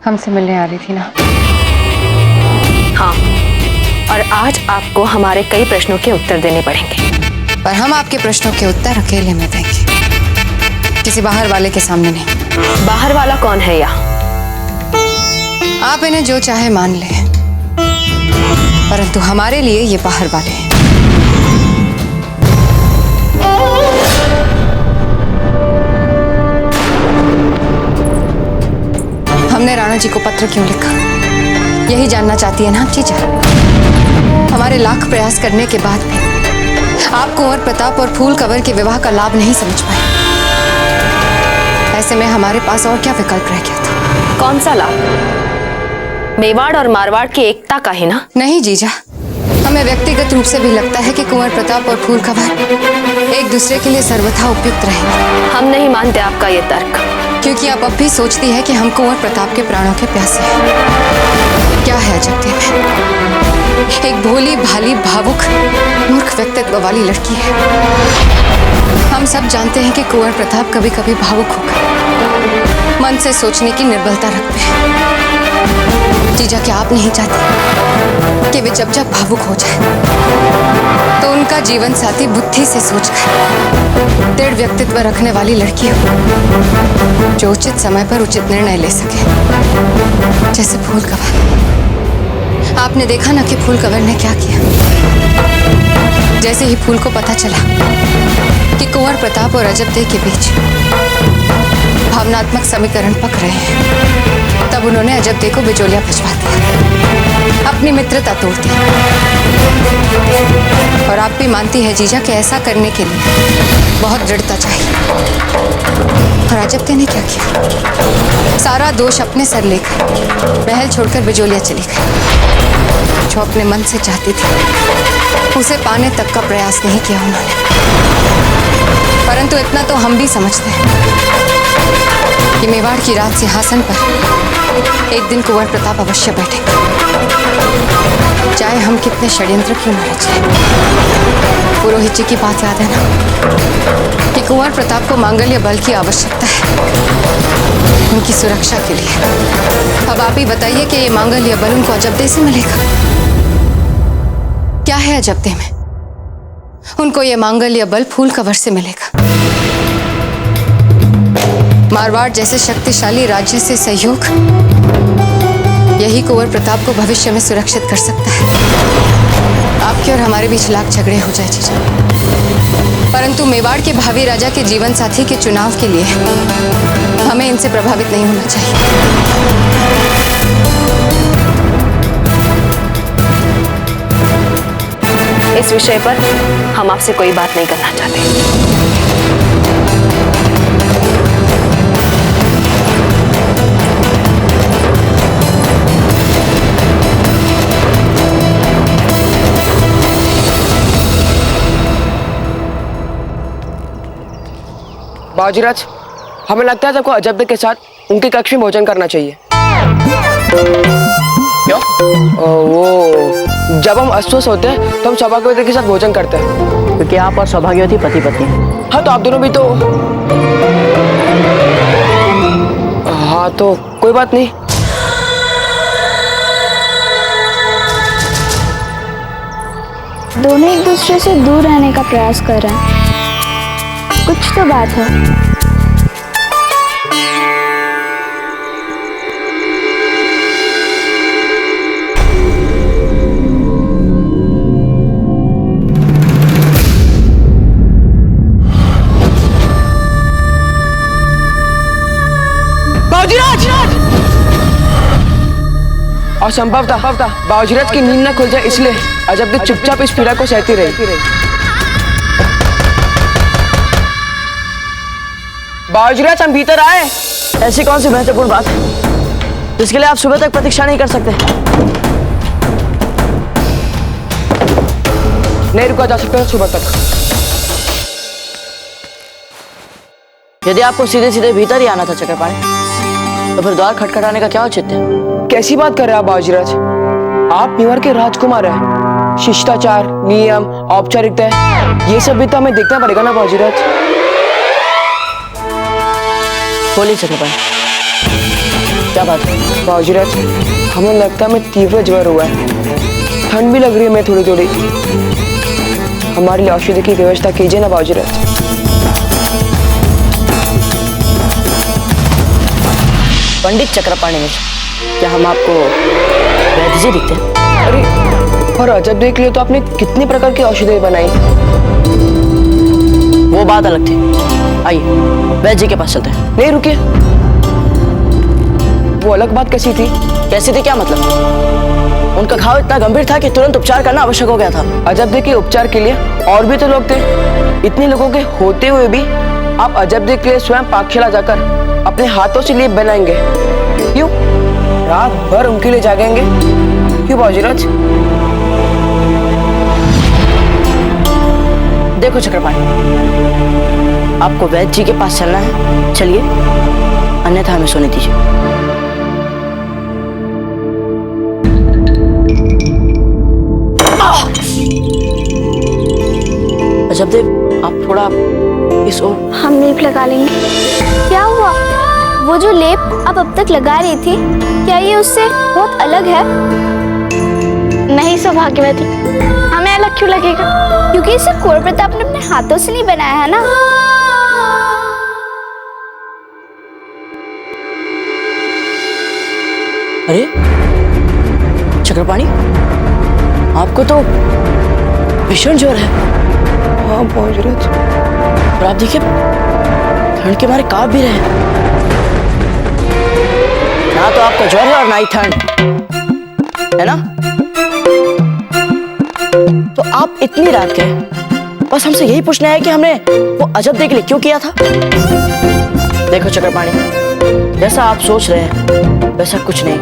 हमसे मिलने आ रही थी ना? हाँ, और आज आपको हमारे कई प्रश्नों के उत्तर देने पड़ेंगे। पर हम आपके प्रश्नों के उत्तर अकेले में देंगे, किसी बाहर वाले के सामने नहीं। बाहर वाला कौन है यहाँ? आप इन्हें जो चाहे मान ले, परंतु हमारे लिए ये बाहर वाले हैं। हमने राणा जी को पत्र क्यों लिखा, यही जानना चाहती है ना आप जीजा? हमारे लाख प्रयास करने के बाद भी आप कुंवर प्रताप और फूल कंवर के विवाह का लाभ नहीं समझ पाए। ऐसे में हमारे पास और क्या विकल्प रह गया था? कौन सा लाभ? मेवाड़ और मारवाड़ की एकता का ही ना? नहीं जीजा, हमें व्यक्तिगत रूप से भी लगता है कि कुंवर प्रताप और फूल कंवर एक दूसरे के लिए सर्वथा उपयुक्त रहेंगे। हम नहीं मानते आपका ये तर्क, क्योंकि आप अब भी सोचती है कि हम कुंवर प्रताप के प्राणों के प्यासे हैं। क्या है अजब में, एक भोली भाली भावुक मूर्ख व्यक्तित्व वाली लड़की है। हम सब जानते हैं कि कुंवर प्रताप कभी कभी भावुक होकर मन से सोचने की निर्बलता रखते हैं। जीजा, क्या आप नहीं चाहती कि वे जब जब भावुक हो जाए तो उनका जीवन साथी बुद्धि से सोचकर दृढ़ व्यक्तित्व रखने वाली लड़की हो, जो उचित समय पर उचित निर्णय ले सके? जैसे फूल कंवर। आपने देखा ना कि फूल कंवर ने क्या किया। जैसे ही फूल को पता चला कि कुंवर प्रताप और अजब देव के बीच भावनात्मक समीकरण पक रहे हैं, तब उन्होंने अजब देव को बिचौलिया भिजवा दिया, अपनी मित्रता तोड़ दी। और आप भी मानती है जीजा कि ऐसा करने के लिए बहुत दृढ़ता चाहिए। और अजब देव ने क्या किया? सारा दोष अपने सर लेकर महल छोड़कर बिचौलिया चली गई। जो अपने मन से चाहती थी उसे पाने तक का प्रयास नहीं किया उन्होंने। परंतु इतना तो हम भी समझते हैं कि मेवाड़ की राज सिंहासन पर एक दिन कुंवर प्रताप अवश्य बैठेंगे, चाहे हम कितने षड्यंत्र क्यों न रचें। पुरोहित जी की बात याद है ना कि कुंवर प्रताप को मांगल्य बल की आवश्यकता है उनकी सुरक्षा के लिए। अब आप ही बताइए कि ये मांगल्य बल उनको अजब देव से मिलेगा? क्या है अजब देव में? उनको ये मांगल्य बल फूल कंवर से मिलेगा। मारवाड़ जैसे शक्तिशाली राज्य से सहयोग यही कुंवर प्रताप को भविष्य में सुरक्षित कर सकता है। आपके और हमारे बीच लाख झगड़े हो जाए जीजा, परंतु मेवाड़ के भावी राजा के जीवन साथी के चुनाव के लिए हमें इनसे प्रभावित नहीं होना चाहिए। इस विषय पर हम आपसे कोई बात नहीं करना चाहते। बाजीराज, हमें लगता है सबको अजब देव के साथ उनके कक्ष में भोजन करना चाहिए। क्यों? वो जब हम अस्वस्थ होते हैं तो हम सौभाग्यवती के साथ भोजन करते हैं। क्योंकि आप और सौभाग्यवती पति पत्नी। हाँ, तो आप दोनों भी तो। हाँ, तो कोई बात नहीं। दोनों एक दूसरे से दूर रहने का प्रयास कर रहे हैं, कुछ तो बात है। और संभवतः बाजीराज की नींद न खुल जाए, इसलिए अजब देव चुपचाप इस पीड़ा को सहती रही। बाजीराज, हम भीतर आए। ऐसी कौन सी महत्वपूर्ण बात है जिसके लिए आप सुबह तक प्रतीक्षा नहीं कर सकते? नहीं रुका जा सकता सुबह तक। यदि आपको सीधे सीधे भीतर ही आना था चक्रपाणी, तो फिर द्वार खटखटाने का क्या औचित्य है? कैसी बात कर रहे हैं आप बाजीराज? आप मेवाड़ के राजकुमार हैं। शिष्टाचार, नियम, औपचारिकता, ये सब भी तो हमें देखना पड़ेगा ना बाजीराज। बोलिए चक्रपाणी। क्या बात है? बाबूजीराज, हमें लगता है हमें तीव्र ज्वर हुआ है, ठंड भी लग रही है हमें थोड़ी थोड़ी। हमारे लिए औषधि की व्यवस्था कीजिए ना बाबूजीराज। पंडित चक्रपाणी मिश्र, क्या हम आपको वैद्य जी दिखते हैं? अरे पर अजब देख लियो तो आपने कितने प्रकार की औषधि बनाई। वो बात अलग थी। आइए वैद्य जी के पास चलते हैं। नहीं रुकिए, वो अलग बात कैसी थी? कैसी थी क्या मतलब? उनका घाव इतना गंभीर था कि तुरंत उपचार करना आवश्यक हो गया था। अजब देख के उपचार के लिए और भी तो लोग थे। इतने लोगों के होते हुए भी आप अजब देख के लिए स्वयं पाकशाला जाकर अपने हाथों से लेप बनाएंगे? क्यों? रात भर उनके लिए जागेंगे? क्यों बाबूजीराज? देखो चक्रपाणी, आपको वैद्य जी के पास चलना है, चलिए, अन्यथा हमें सोने दीजिए। अजब देव, आप थोड़ा इस ओर। हम लेप लगा लेंगे। क्या हुआ? वो जो लेप आप अब तक लगा रही थी, क्या ये उससे बहुत अलग है? नहीं सौभाग्यवती, हमें अलग क्यों लगेगा? क्योंकि इसे कुंवर प्रताप ने अपने हाथों से नहीं बनाया है ना। अरे चक्रपाणी, आपको तो भीषण ज्वर है। हाँ बाबूजीराज। और आप देखिए, ठंड के मारे कांप भी रहे हैं। ना तो आपका ज्वर है और ना ही ठंड, है ना? तो आप इतनी रात के बस हमसे यही पूछना है कि हमने वो अजब देख लिए क्यों किया था? देखो चक्रपाणी, जैसा आप सोच रहे हैं वैसा कुछ नहीं।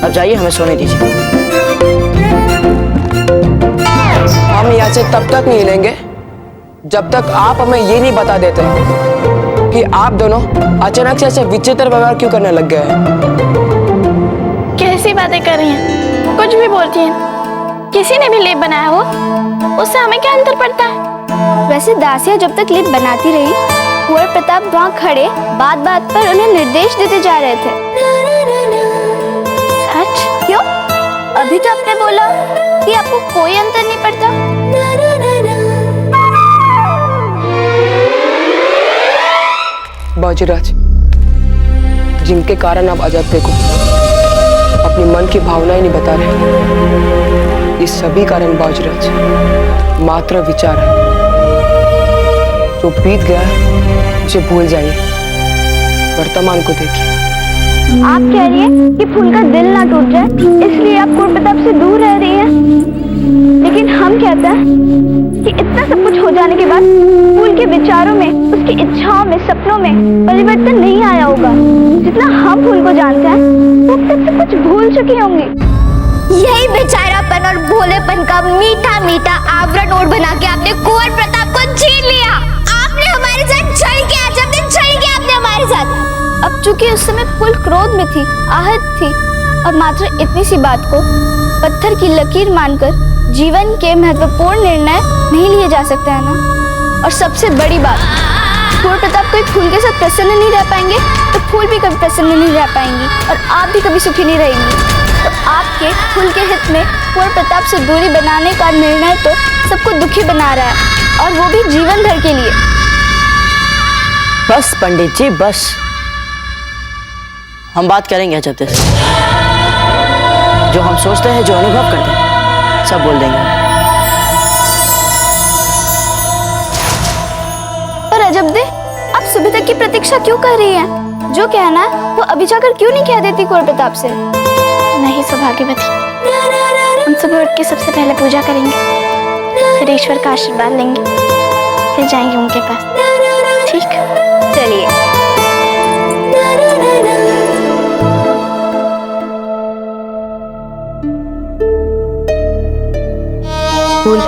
अब जाइए, हमें सोने दीजिए। हम यहाँ से तब तक नहीं लेंगे जब तक आप हमें ये नहीं बता देते कि आप दोनों अचानक से ऐसे विचित्र व्यवहार क्यों करने लग गए हैं। कैसी बातें कर रही हैं? कुछ भी बोलती हैं। किसी ने भी लेप बनाया हो, उससे हमें क्या अंतर पड़ता है? वैसे दासियां जब तक लेप बनाती रही, कुंवर प्रताप वहाँ खड़े बात बात पर उन्हें निर्देश देते जा रहे थे। सच? क्यों? अभी तो आपने बोला कि आपको कोई अंतर नहीं पड़ता। बाबूजीराज, जिनके कारण आप अजब देखो अपनी मन की भावनाएं नहीं बता रहे, ये सभी कारण बाबूजीराज मात्र विचार है। जो बीत गया उसे भूल जाइए, वर्तमान को देखिए। आप कह रही हैं कि फूल का दिल ना टूट जाए, इसलिए आप कुंवर प्रताप से दूर रह रही हैं। लेकिन हम कहते हैं कि इतना सब कुछ हो जाने के बाद फूल के विचारों में, उसकी इच्छाओं में, सपनों में परिवर्तन नहीं आया होगा। जितना हम फूल को जानते हैं, वो तब से कुछ भूल चुकी होंगी। यही बेचारापन और भोलेपन का मीठा मीठा आवरण ओढ़ बना के आपने कुंवर प्रताप को छीन लिया। आपने हमारे साथ छल किया, जब दिन छल किया आपने हमारे साथ। अब चूंकि उस समय फूल क्रोध में थी, आहत थी, और मात्र इतनी सी बात को पत्थर की लकीर मानकर जीवन के महत्वपूर्ण निर्णय नहीं लिए जा सकते हैं ना। और सबसे बड़ी बात, कुंवर प्रताप कोई फूल के साथ प्रसन्न नहीं रह पाएंगे तो फूल भी कभी प्रसन्न नहीं रह पाएंगी, और आप भी कभी सुखी नहीं रहेंगी। तो आपके फूल के हित में कुंवर प्रताप से दूरी बनाने का निर्णय तो सबको दुखी बना रहा है, और वो भी जीवन भर के लिए। बस पंडित जी, बस। हम बात करेंगे अजब देव से। जो हम सोचते हैं, जो अनुभव करते हैं, सब बोल देंगे। पर अजब दे, आप सुबह तक की प्रतीक्षा क्यों कर रही हैं? जो कहना है वो अभी जाकर क्यों नहीं कह देती कुंवर प्रताप से? नहीं सौभाग्यवती, हम सुबह उठ के सबसे पहले पूजा करेंगे, फिर ईश्वर का आशीर्वाद लेंगे, फिर जाएंगे उनके पास। ठीक? चलिए। फूल,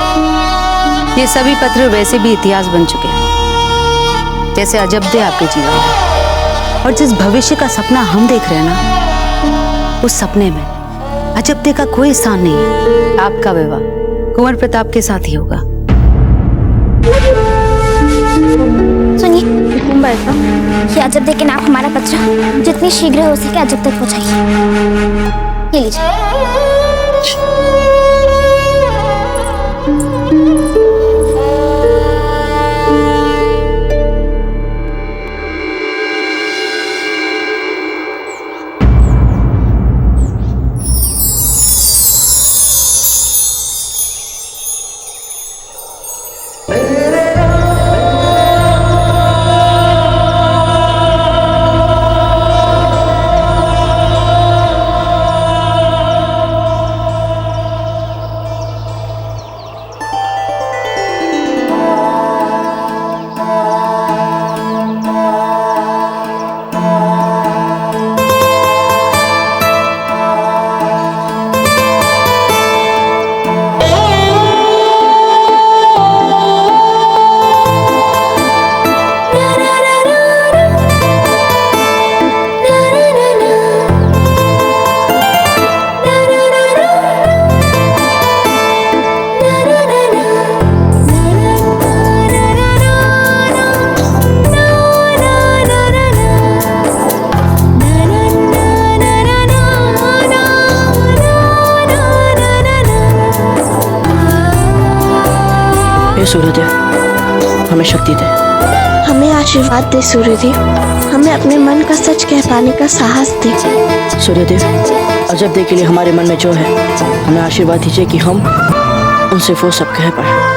ये सभी पत्र वैसे भी इतिहास बन चुके हैं, जैसे अजब दे आपके जीवन में। और जिस भविष्य का सपना हम देख रहे हैं ना, उस सपने में अजब दे का कोई स्थान नहीं है। आपका विवाह कुंवर प्रताप के साथ ही होगा। सुनिए, बैठना। ये अजब देख के ना आप हमारा पत्र जितनी शीघ्र हो सके अजब तक पहुंचाइए। ये लीजिए। सूर्यदेव, हमें शक्ति दे। हमें आशीर्वाद दे सूर्यदेव, हमें अपने मन का सच कह पाने का साहस दे। सूर्यदेव, अजब देव के लिए हमारे मन में जो है, हमें आशीर्वाद दीजिए कि हम उनसे वो सब कह पाए।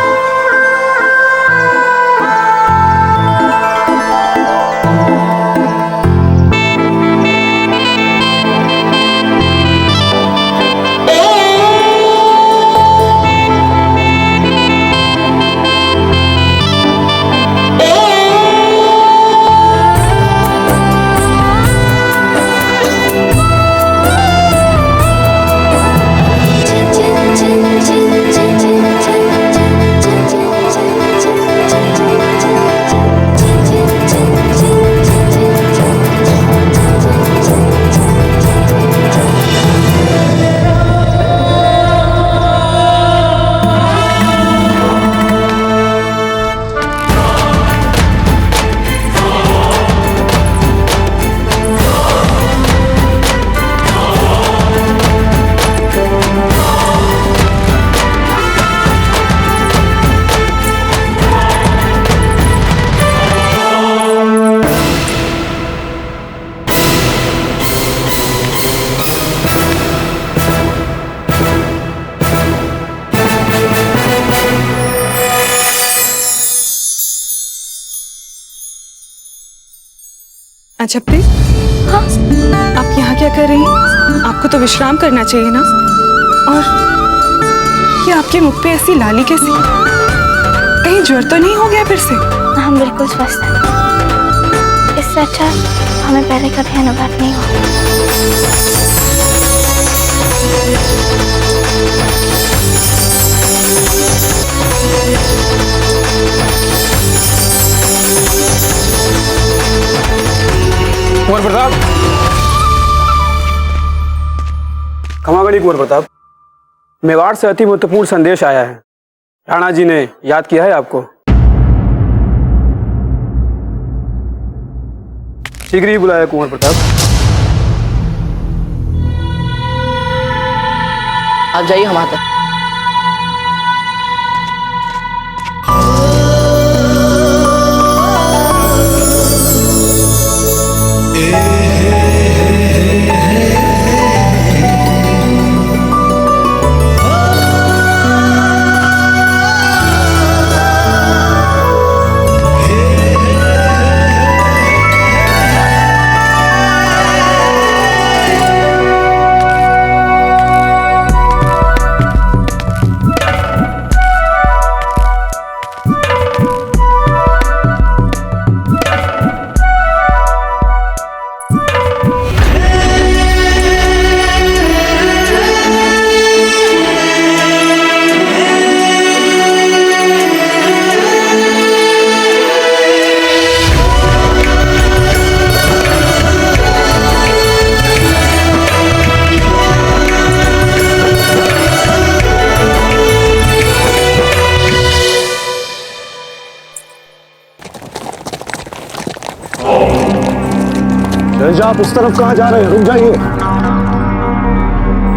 अच्छा प्रीत, हाँ आप यहाँ क्या कर रही हैं? आपको तो विश्राम करना चाहिए ना। और ये आपके मुख पे ऐसी लाली कैसी? कहीं ज्वर तो नहीं हो गया फिर से? हम बिल्कुल स्वस्थ हैं। इससे अच्छा हमें पहले कभी अनुभव नहीं हुआ। कुंवर प्रताप, खमागणी कुंवर प्रताप, मेवाड़ से अति महत्वपूर्ण संदेश आया है। राणा जी ने याद किया है आपको। शीघ्र ही बुलाया कुंवर प्रताप। आप जाइए, हम आते हैं। महाराज आप उस तरफ कहाँ जा रहे हैं? रुक जाइए।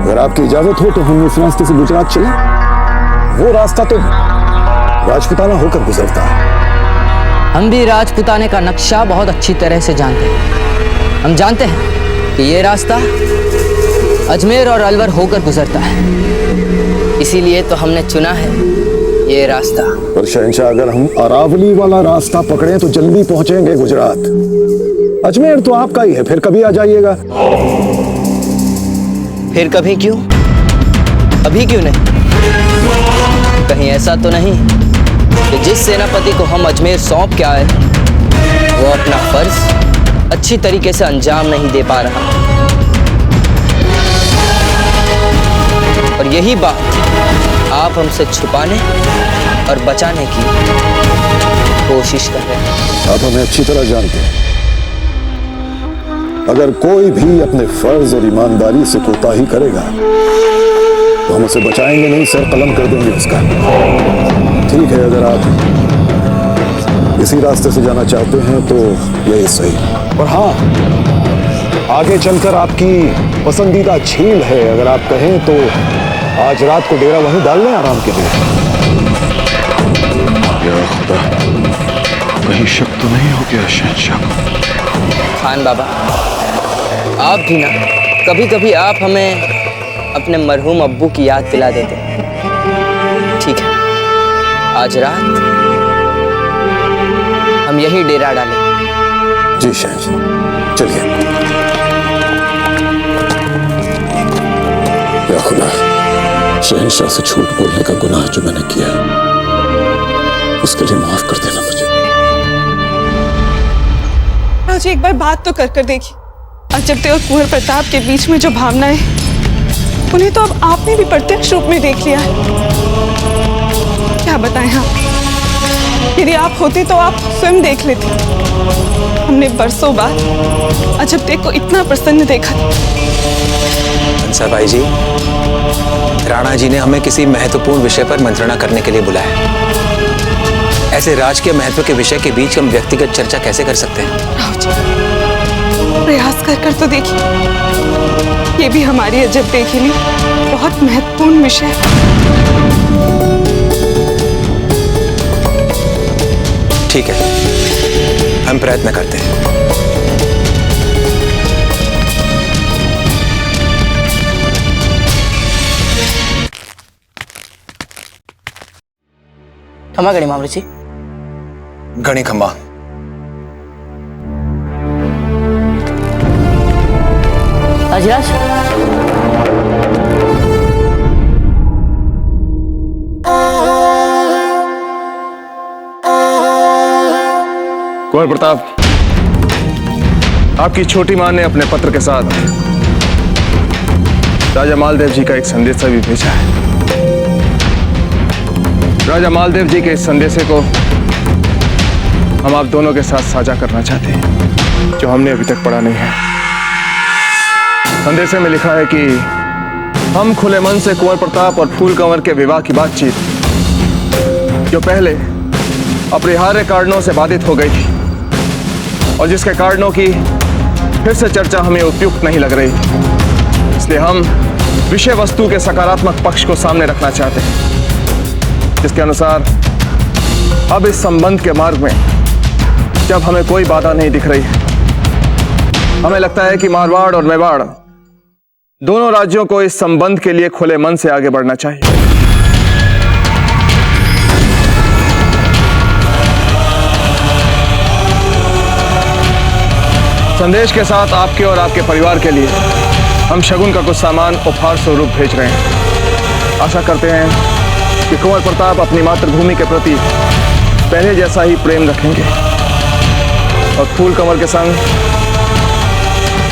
अगर आपकी इजाजत हो तो हम इस रास्ते से गुजरात चलें। वो रास्ता तो राजपुताना होकर गुजरता है। हम भी राजपुताने का नक्शा बहुत अच्छी तरह से जानते हैं। हम जानते हैं कि ये रास्ता अजमेर और अलवर होकर गुजरता है, इसीलिए तो हमने चुना है ये रास्ता। पर शहंशाह, अगर हम अरावली वाला रास्ता पकड़ें तो जल्दी पहुंचेंगे गुजरात। अजमेर तो आपका ही है, फिर कभी आ जाइएगा। फिर कभी क्यों? अभी क्यों नहीं? कहीं ऐसा तो नहीं कि जिस सेनापति को हम अजमेर सौंप के आए वो अपना फर्ज अच्छी तरीके से अंजाम नहीं दे पा रहा, और यही बात आप हमसे छुपाने और बचाने की कोशिश कर रहे हैं। आप हमें अच्छी तरह जानते हैं, अगर कोई भी अपने फर्ज और ईमानदारी से कोताही करेगा तो हम उसे बचाएंगे नहीं, सर कलम कर देंगे उसका। ठीक है, अगर आप इसी रास्ते से जाना चाहते हैं तो यही सही। और हाँ, आगे चलकर आपकी पसंदीदा झील है, अगर आप कहें तो आज रात को डेरा वहीं डाल लें आराम के लिए। या खुदा, कहीं शक तो नहीं हो गया शहंशाह को? खान बाबा, आप भी ना कभी कभी आप हमें अपने मरहूम अब्बू की याद दिला देते हैं। ठीक है, आज रात हम यही डेरा डालें। जी शहंशाह, चलिए। या खुदा, शहंशाह से झूठ बोलने का गुनाह जो मैंने किया उसके लिए माफ कर देना मुझे। आज एक बार बात तो कर देखिए। अजब और कुंवर प्रताप के बीच में जो भावनाएं, उन्हें तो अब आपने भी प्रत्यक्ष रूप में देख लिया है। क्या बताएं हम? यदि आप होते तो आप स्वयं देख लेते। हमने बरसों बाद अजब देव को इतना प्रसन्न देखा था। हंसा भाई जी, राणा जी ने हमें किसी महत्वपूर्ण विषय पर मंत्रणा करने के लिए बुलाया। ऐसे राज के महत्व के विषय के बीच हम व्यक्तिगत चर्चा कैसे कर सकते हैं? प्रयास कर तो देखिए, ये भी हमारी अजब देव के लिए बहुत महत्वपूर्ण विषय है। ठीक है, हम प्रयत्न करते हैं। खमा गणी मामले जी। घणी खम्बा। अजराज, कुंवर प्रताप, आपकी छोटी मां ने अपने पत्र के साथ राजा मालदेव जी का एक संदेशा भी भेजा है। राजा मालदेव जी के इस संदेशे को हम आप दोनों के साथ साझा करना चाहते हैं, जो हमने अभी तक पढ़ा नहीं है। संदेशे में लिखा है कि हम खुले मन से कुंवर प्रताप और फूल कंवर के विवाह की बातचीत, जो पहले अपरिहार्य कारणों से बाधित हो गई थी और जिसके कारणों की फिर से चर्चा हमें उपयुक्त नहीं लग रही थी, इसलिए हम विषय वस्तु के सकारात्मक पक्ष को सामने रखना चाहते हैं, जिसके अनुसार अब इस संबंध के मार्ग में जब हमें कोई बाधा नहीं दिख रही है, हमें लगता है कि मारवाड़ और मेवाड़ दोनों राज्यों को इस संबंध के लिए खुले मन से आगे बढ़ना चाहिए। संदेश के साथ आपके और आपके परिवार के लिए हम शगुन का कुछ सामान उपहार स्वरूप भेज रहे हैं। आशा करते हैं कि कुंवर प्रताप अपनी मातृभूमि के प्रति पहले जैसा ही प्रेम रखेंगे और फूल कंवर के संग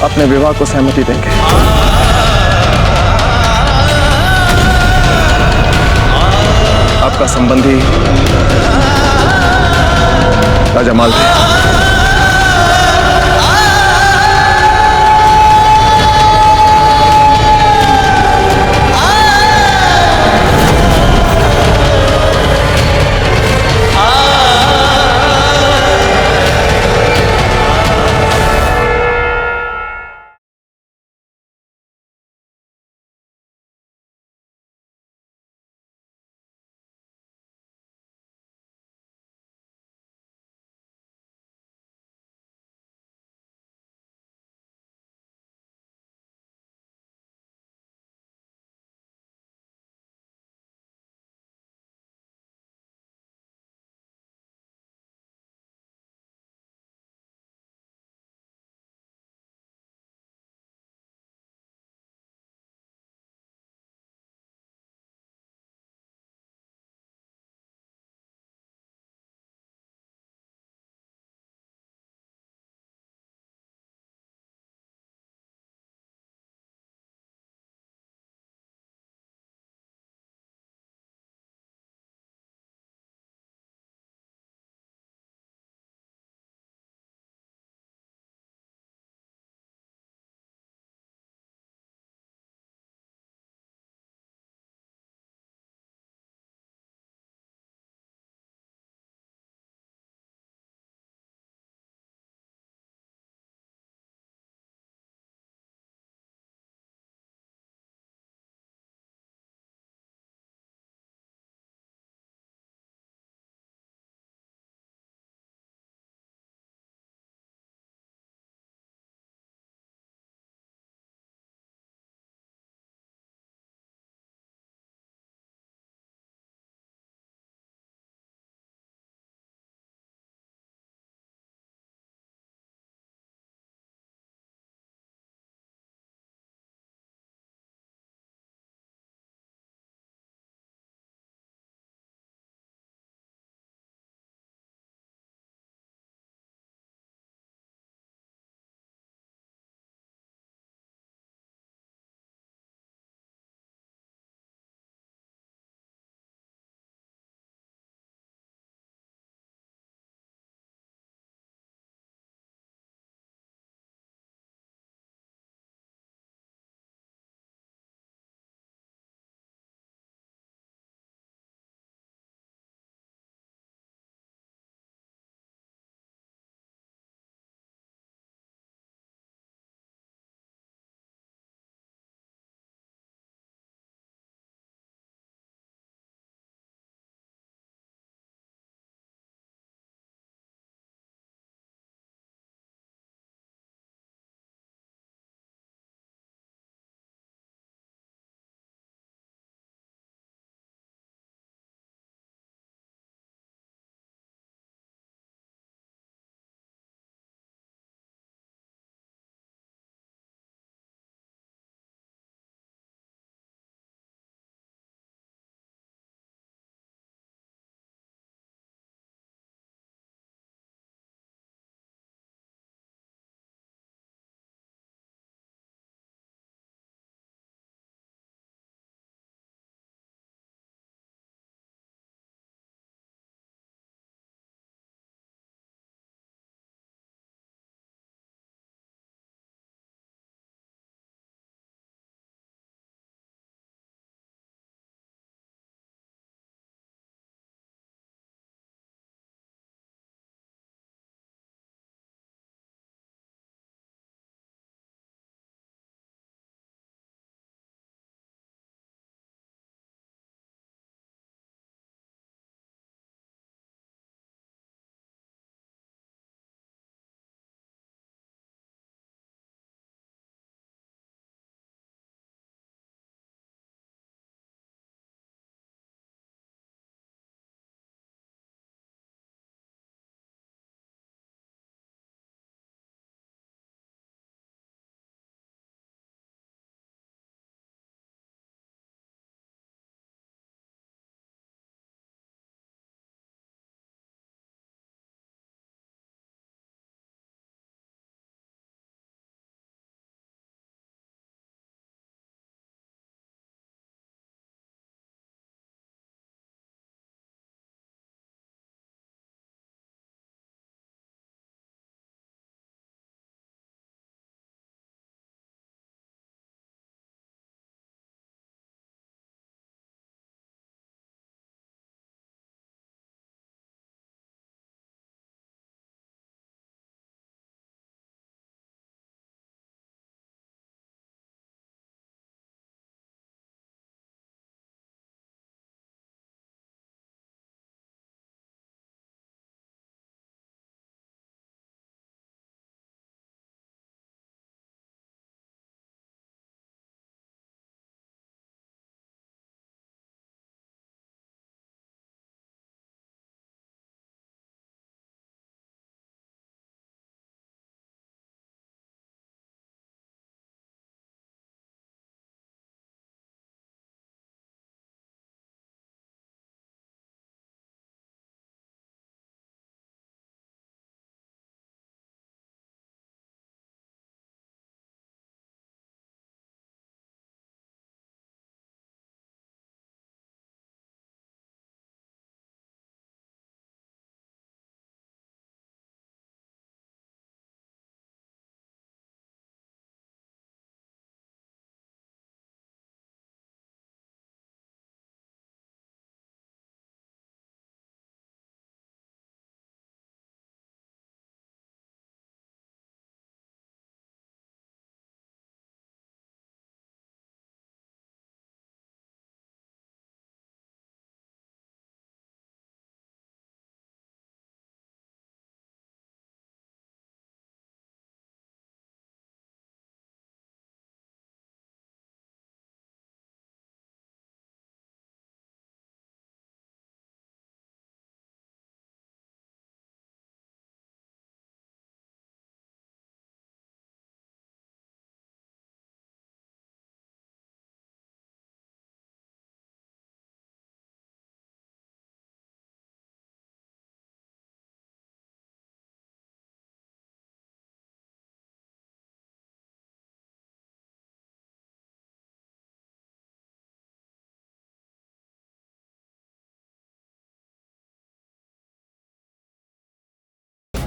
अपने विवाह को सहमति देंगे। आपका संबंधी राजा मालदेव।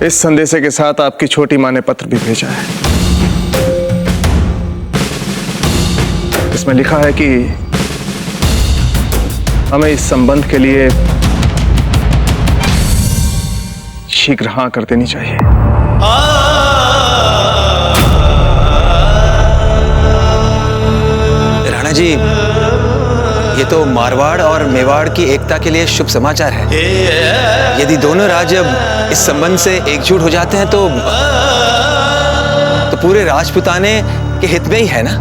इस संदेशे के साथ आपकी छोटी माँ ने पत्र भी भेजा है। इसमें लिखा है कि हमें इस संबंध के लिए शीघ्र हाँ कर देनी चाहिए। राणा जी, ये तो मारवाड़ और मेवाड़ की एकता के लिए शुभ समाचार है। यदि दोनों राज्य अब इस संबंध से एकजुट हो जाते हैं तो पूरे राजपुताने के हित में ही है ना।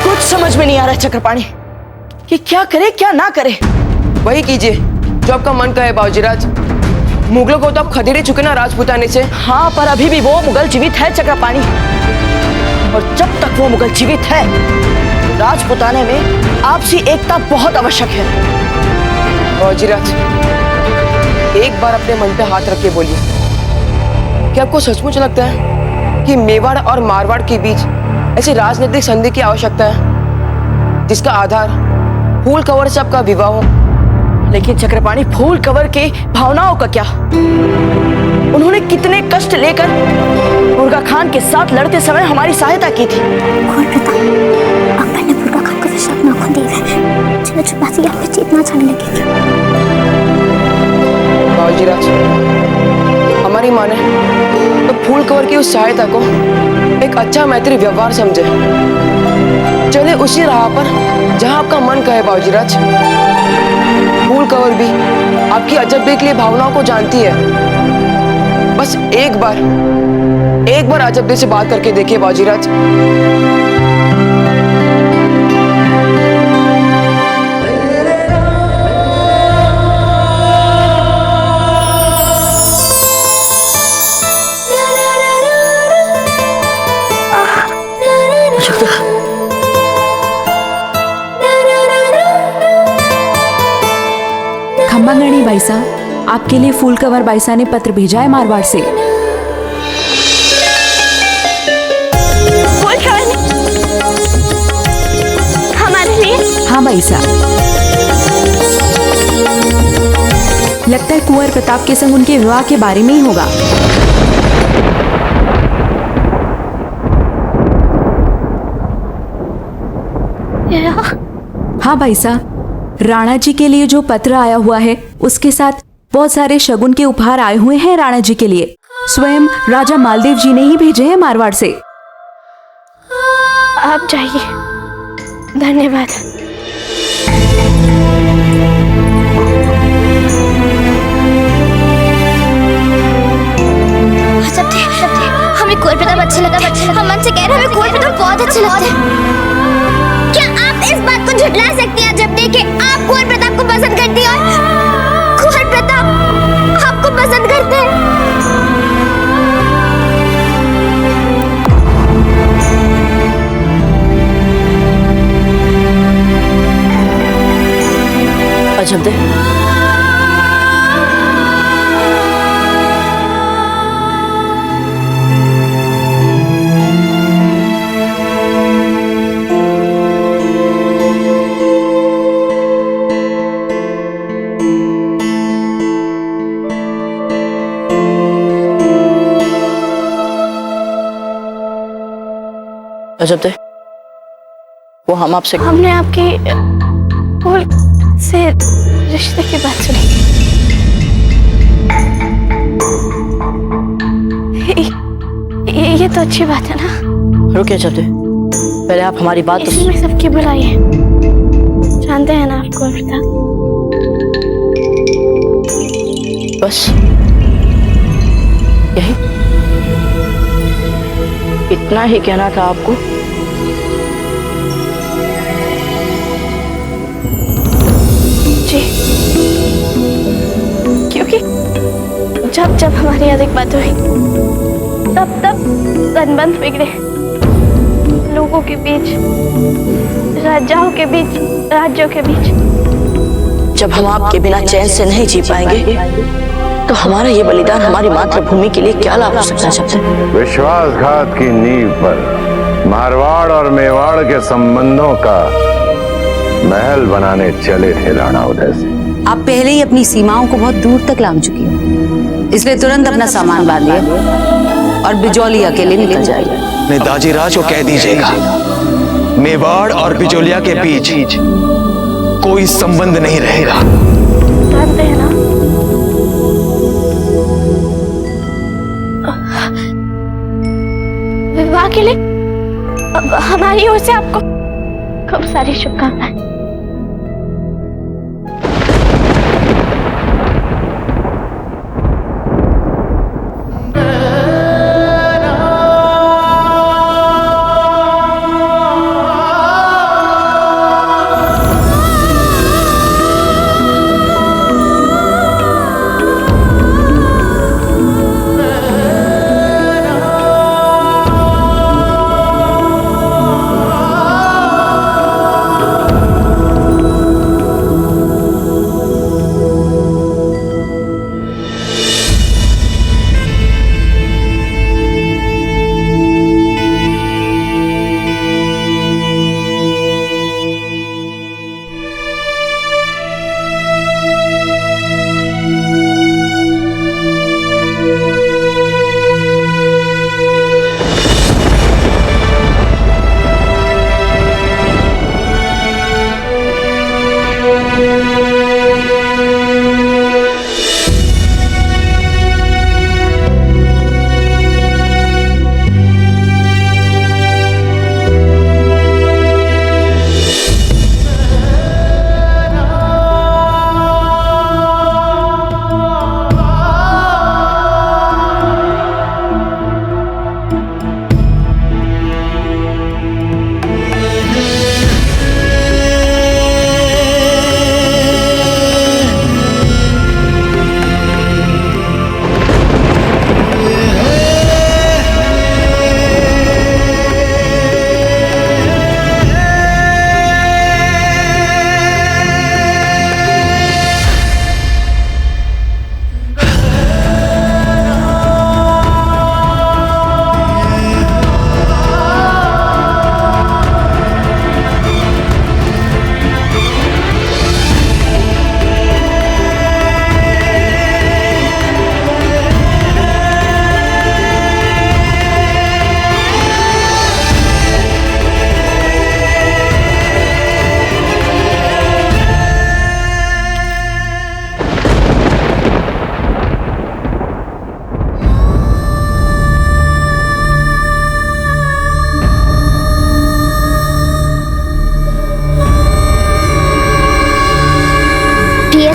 कुछ समझ में नहीं आ रहा है चक्रपाणी कि क्या करे क्या ना करे। वही कीजिए जो आपका मन का है बाबूजीराज। मुगलों को तो आप खदेड़ चुके ना राजपुताने से। हाँ, पर अभी भी वो मुगल जीवित है चक्रपाणी, और जब तक वो मुगल जीवित है राजपुताने में आपसी एकता बहुत आवश्यक है। बाबूजीराज, एक बार अपने मन पे हाथ रख के बोलिए, क्या आपको सचमुच लगता है कि मेवाड़ और मारवाड़ के बीच ऐसी राजनीतिक संधि की आवश्यकता है जिसका आधार फूल कवर से आपका विवाह हो? लेकिन चक्रपाणी, फूल कवर के भावनाओं का क्या? उन्होंने कितने कष्ट लेकर बुर्गा खान के साथ लड़ते समय हमारी सहायता की थी। अकबर ने बुर्गा खान को विष अपना खून दिया है। चलो चुपासी आप पे चेतना छाने लगेगी। बाबूजीराज, हमारी माने तो फूल कवर की उस सहायता को एक अच्छा मैत्री व्यवहार समझे। चले उसी राह पर जहां आपका मन कहे बाबूजीराज। फूल कवर भी आपकी अजब के लिए भावनाओं को जानती है। बस एक बार अजब से बात करके देखिए बाबूजीराज। खम्बांगणी बाईसा, आपके लिए फूल कवर बाईसा ने पत्र भेजा है मारवाड़ से। फूल कवर ने हमारे लिए? हाँ बाईसा, लगता है कुंवर प्रताप के संग उनके विवाह के बारे में ही होगा। हाँ बाईसा, राणा जी के लिए जो पत्र आया हुआ है उसके साथ बहुत सारे शगुन के उपहार आए हुए हैं राणा जी के लिए। स्वयं राजा मालदेव जी ने ही भेजे हैं मारवाड़ से। आप जाइए, धन्यवाद। हमें कुंवर प्रताप अच्छा लगा। हम मन से कह रहे हैं, हमें कुंवर प्रताप बहुत अच्छे लगते हैं। क्या आप इस बात को झुठला सकती हैं जब देखे आप कुंवर प्रताप को पसंद करती हैं और कुंवर प्रताप आपको पसंद करते हैं? अजब दे, अजब दे, वो हमने आपके फूल से रिश्ते की बात सुनी। ये तो अच्छी बात है ना। रुकिए अजब दे, पहले आप हमारी बात तो इसमें सबकी बुराई है। जानते हैं ना आप कुंवर प्रताप। बस यही, इतना ही कहना था आपको। जी, क्योंकि जब जब हमारी अधिक बात हुई तब संबंध बिगड़े। लोगों के बीच, राजाओं के बीच, राज्यों के बीच। जब हम आपके बिना चैन से नहीं जी पाएंगे तो हमारा ये बलिदान हमारी मातृभूमि के लिए क्या लाभ हो सकता है? विश्वासघात की नींव पर मारवाड़ और मेवाड़ के संबंधों का महल बनाने चले थे राणा उदय सिंह। आप पहले ही अपनी सीमाओं को बहुत दूर तक लांघ चुकी हो, इसलिए तुरंत अपना सामान बांधिए और बिजौलिया के लिए निकल जाइए। नहीं, दाजीराज को कह दीजिएगा मेवाड़ और बिजोलिया के बीच कोई संबंध नहीं रहेगा। जानते हैं ना, विवाह के लिए हमारी ओर से आपको खूब सारी शुभकामनाएं।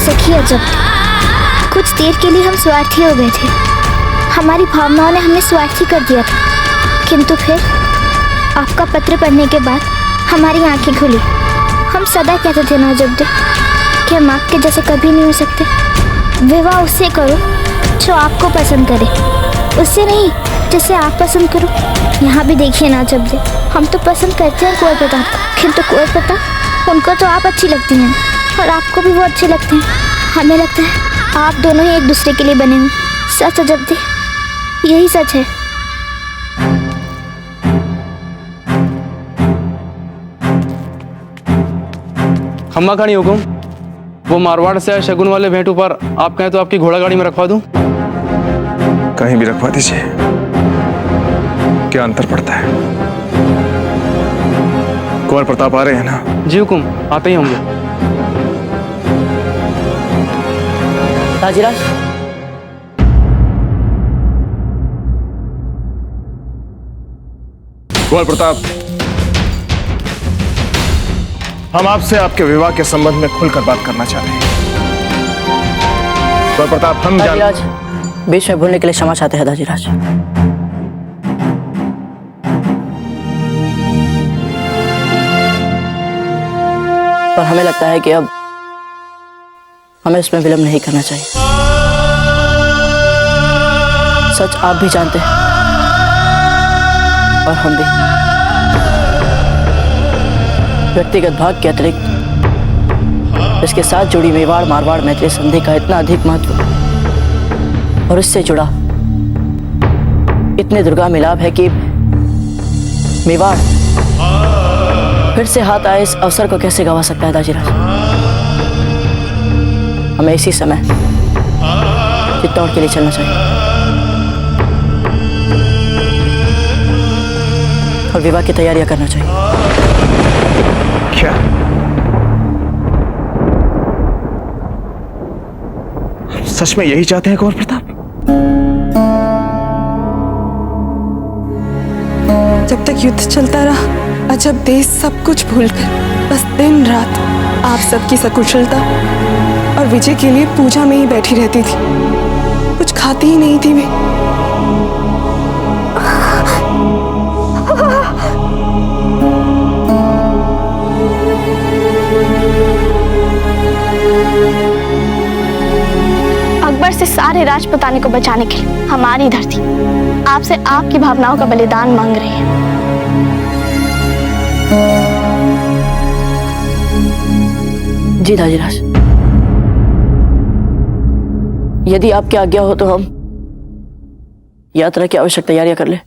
सखिया, जब कुछ देर के लिए हम स्वार्थी हो गए थे, हमारी भावनाओं ने हमें स्वार्थी कर दिया था, किंतु फिर आपका पत्र पढ़ने के बाद हमारी आंखें खुली। हम सदा कहते थे ना जब कि हम आपके जैसे कभी नहीं हो सकते। विवाह उससे करो जो आपको पसंद करे, उससे नहीं जिसे आप पसंद करो। यहाँ भी देखिए ना जब हम तो पसंद करते हैं कुंवर प्रताप को, किंतु कुंवर प्रताप उनको तो आप अच्छी लगती हैं और आपको भी वो अच्छे लगते हैं। हमें लगता है आप दोनों ही एक दूसरे के लिए बने हुए। सच अजब दे, यही सच है। खम्मा खानी हुकुम, वो मारवाड़ से आए शगुन वाले भेंट ऊपर आप कहें तो आपकी घोड़ा गाड़ी में रखवा दूं? कहीं भी रखवा दीजिए, क्या अंतर पड़ता है। कुंवर प्रताप आ रहे हैं ना? जी हुकुम, आते ही होंगे। ताजीराज, कुंवर प्रताप, हम आपसे आपके विवाह के संबंध में खुलकर बात करना चाहते हैं। कुंवर प्रताप, हम ताजीराज, बीच में बोलने के लिए क्षमा चाहते हैं ताजीराज। पर हमें लगता है कि अब हमें इसमें विलंब नहीं करना चाहिए। सच आप भी जानते हैं और हम भी। व्यक्तिगत भाग के अतिरिक्त इसके साथ जुड़ी मेवाड़ मारवाड़ मैत्री संधि का इतना अधिक महत्व और इससे जुड़ा इतने दुर्गा मिलाप है कि मेवाड़ फिर से हाथ आए इस अवसर को कैसे गवा सकता है दाजीराज? हमें इसी समय चित्तौड़ के लिए चलना चाहिए और विवाह की तैयारियां करना चाहिए। क्या सच में यही चाहते हैं कुंवर प्रताप? जब तक युद्ध चलता रहा, अजब देश सब कुछ भूलकर बस दिन रात आप सबकी सकुशलता और विजय के लिए पूजा में ही बैठी रहती थी। कुछ खाती ही नहीं थी मैं। अकबर से सारे राजपुताने को बचाने के लिए हमारी धरती आपसे आपकी भावनाओं का बलिदान मांग रही है। जी दाजीराज, यदि आपकी आज्ञा हो तो हम यात्रा की आवश्यक तैयारियां कर लें।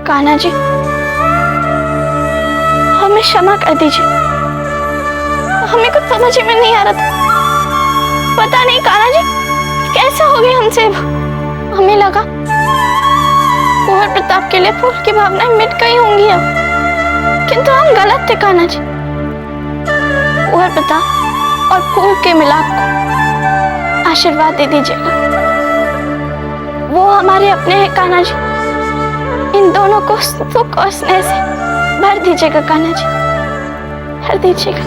कान्हा जी, हमें क्षमा कर दीजिए। हमें कुछ समझ में नहीं आ रहा था। पता नहीं कान्हा जी कैसे हो गई हमसे। हमें लगा कुंवर प्रताप के लिए फूल की भावनाएं मिट गई होंगी अब, किंतु हम गलत थे कान्हा जी। कुंवर प्रताप और फूल के मिलाप को आशीर्वाद दे दीजिएगा। वो हमारे अपने हैं कान्हा जी। इन दोनों को सुख और स्नेह से भर दीजिएगा कान्हा जी, भर दीजिएगा।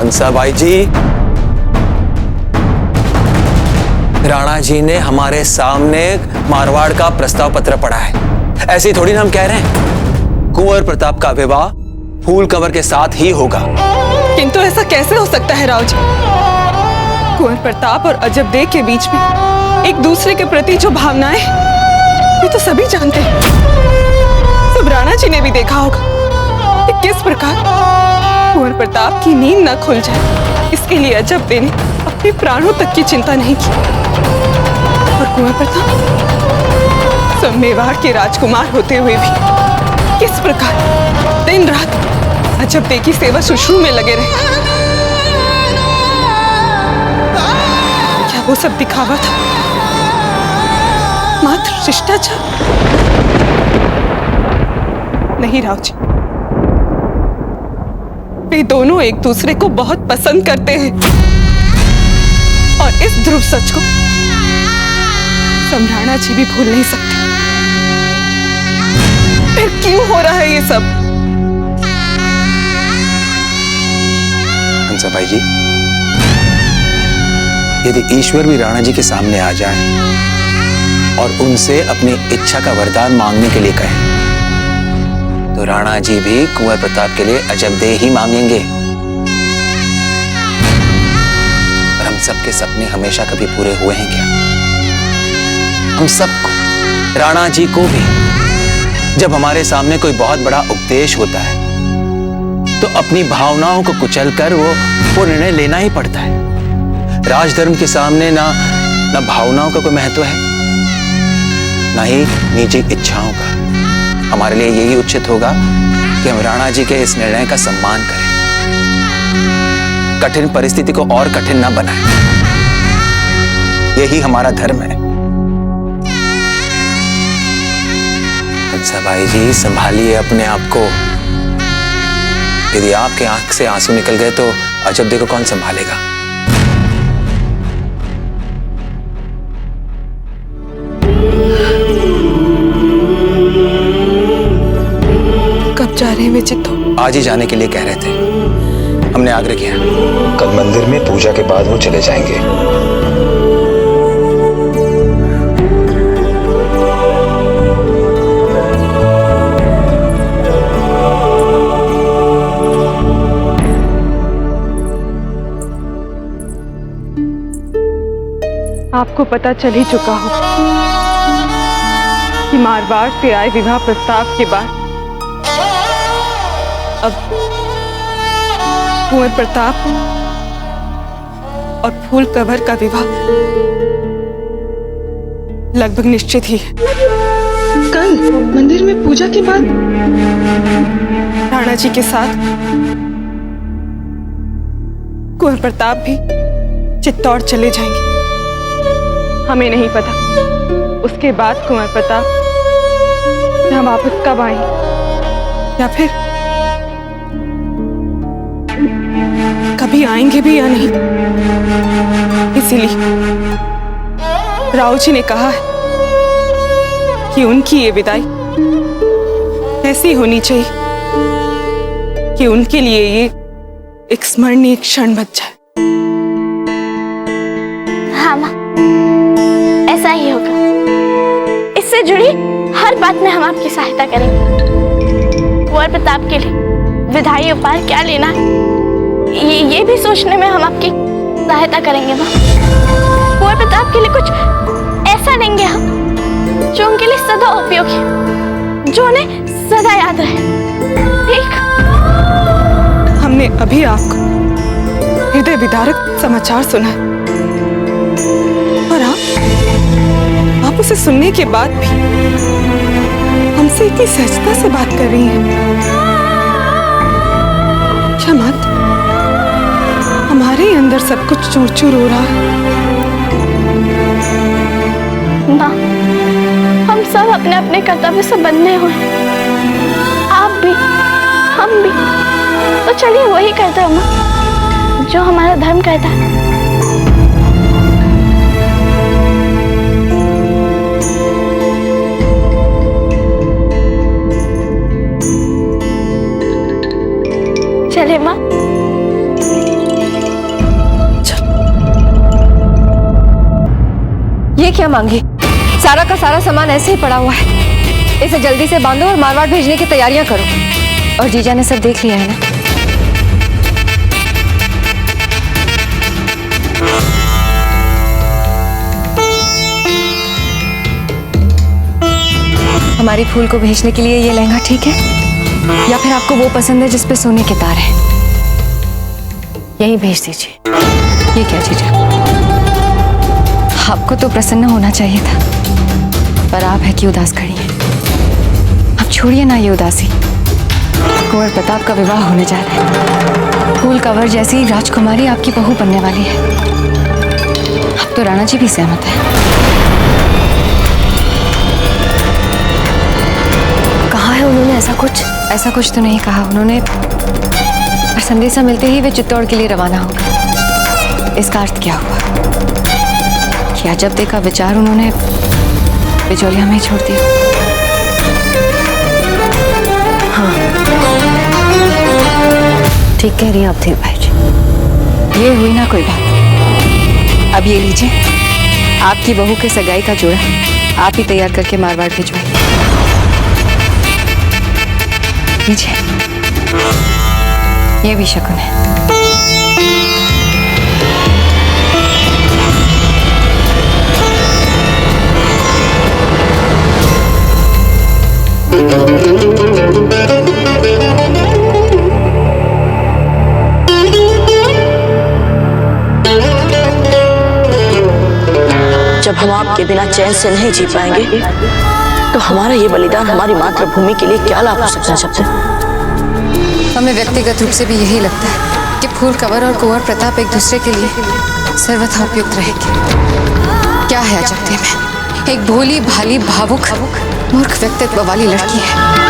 हंसाबाई जी, राणा जी ने हमारे सामने मारवाड़ का प्रस्ताव पत्र पढ़ा है। ऐसे ही थोड़ी ना हम कह रहे हैं। कुंवर प्रताप का विवाह फूल कंवर के साथ ही होगा। किंतु ऐसा कैसे हो सकता है राव जी? कुंवर प्रताप और अजब देव के बीच में एक दूसरे के प्रति जो भावनाएं, ये तो सभी जानते हैं। सब राणा जी ने भी देखा होगा कि किस प्रकार कुंवर प्रताप की नींद न खुल जाए, इसके लिए अजब देव ने अपने प्राणों तक की चिंता नहीं की। और कुंवर प्रताप सब मेवाड़ के राजकुमार होते हुए भी किस प्रकार दिन रात अजब देव की सेवा शुश्रूषा में लगे रहे। क्या वो सब दिखावा था? मात्र शिष्टाचार? नहीं राव जी, वे दोनों एक दूसरे को बहुत पसंद करते हैं और इस ध्रुव सच को सम्राणा जी भी भूल नहीं सकते। फिर क्यों हो रहा है ये सब? हंसाबाई जी, यदि ईश्वर भी राणा जी के सामने आ जाए और उनसे अपनी इच्छा का वरदान मांगने के लिए कहे, तो राणा जी भी कुंवर प्रताप के लिए अजब देव ही मांगेंगे। और हम सबके सपने हमेशा कभी पूरे हुए हैं क्या? हम सबको, राणा जी को भी, जब हमारे सामने कोई बहुत बड़ा उपदेश होता है तो अपनी भावनाओं को कुचलकर वो निर्णय लेना ही पड़ता है। राजधर्म के सामने ना भावनाओं का कोई महत्व है, ना ही निजी इच्छाओं का। हमारे लिए यही उचित होगा कि हम राणा जी के इस निर्णय का सम्मान करें, कठिन परिस्थिति को और कठिन ना बनाएं। यही हमारा धर्म है। हंसाबाई जी, संभालिए अपने आप को। यदि आपके आंख से आंसू निकल गए तो अजब देव को कौन संभालेगा? जा रहे हैं वे चित्तौड़? आज ही जाने के लिए कह रहे थे, हमने आग्रह किया। कल मंदिर में पूजा के बाद वो चले जाएंगे। आपको पता चल ही चुका हो कि मारवाड़ से आए विवाह प्रस्ताव के बाद अब कुंवर प्रताप और फूल कंवर का विवाह लगभग निश्चित ही है। कल मंदिर में पूजा के बाद राणा जी के साथ कुंवर प्रताप भी चित्तौड़ चले जाएंगे। हमें नहीं पता उसके बाद कुंवर प्रताप यहाँ वापस कब आएंगे या फिर कभी आएंगे भी या नहीं। इसीलिए राव जी ने कहा है कि उनकी ये विदाई ऐसी होनी चाहिए कि उनके लिए ये एक स्मरणीय क्षण बच जाए। हाँ माँ, ऐसा ही होगा। इससे जुड़ी हर बात में हम आपकी सहायता करेंगे। कुंवर प्रताप के लिए विधायी उपहार क्या लेना है ये भी सोचने में हम आपकी सहायता करेंगे माँ। कुंवर प्रताप के लिए कुछ ऐसा लेंगे हम जो उनके लिए सदा उपयोगी, जो उन्हें सदा याद रहे। ठीक? हमने अभी आपको हृदय विदारक समाचार सुना है और आप उसे सुनने के बाद भी हमसे इतनी सहजता से बात कर रही हैं। क्या मत हमारे अंदर सब कुछ चूर चूर हो रहा है? माँ, हम सब अपने अपने कर्तव्य से बंधे हुए हैं। आप भी, हम भी। तो चलिए वही करते हैं माँ जो हमारा धर्म कहता है। चले माँ। ये क्या मांगी? सारा का सारा सामान ऐसे ही पड़ा हुआ है। इसे जल्दी से बांधो और मारवाड़ भेजने की तैयारियां करो। और जीजा ने सब देख लिया है ना? हमारी फूल को भेजने के लिए ये लहंगा ठीक है, या फिर आपको वो पसंद है जिस पे सोने के तार है? यही भेज दीजिए। ये क्या जीजा, आपको तो प्रसन्न होना चाहिए था, पर आप है कि उदास खड़ी हैं। अब छोड़िए ना ये उदासी। कुंवर प्रताप का विवाह होने जा रहा है। फूल कंवर जैसी राजकुमारी आपकी बहू बनने वाली है। अब तो राणा जी भी सहमत है। कहा है उन्होंने ऐसा कुछ? ऐसा कुछ तो नहीं कहा उन्होंने, पर संदेशा मिलते ही वे चित्तौड़ के लिए रवाना हो गए। इसका अर्थ क्या हुआ? क्या जब देखा विचार उन्होंने बिजोलिया में छोड़ दिया। हाँ, ठीक कह रही हैं आप धीर भाई जी। ये हुई ना कोई बात। अब ये लीजिए, आपकी बहू के सगाई का जोड़ा आप ही तैयार करके मारवाड़ भिजवाइए। लीजिए, ये भी शकुन है। जब हम आपके बिना चैन से नहीं जी पाएंगे तो हमारा ये बलिदान हमारी मातृभूमि के लिए क्या लाभ हो सकता है सबसे? हमें व्यक्तिगत रूप से भी यही लगता है कि फूल कंवर और कुंवर प्रताप एक दूसरे के लिए सर्वथा उपयुक्त रहेंगे। क्या है अजब में, एक भोली भाली भावुक मूर्ख व्यक्तित्व वाली लड़की है।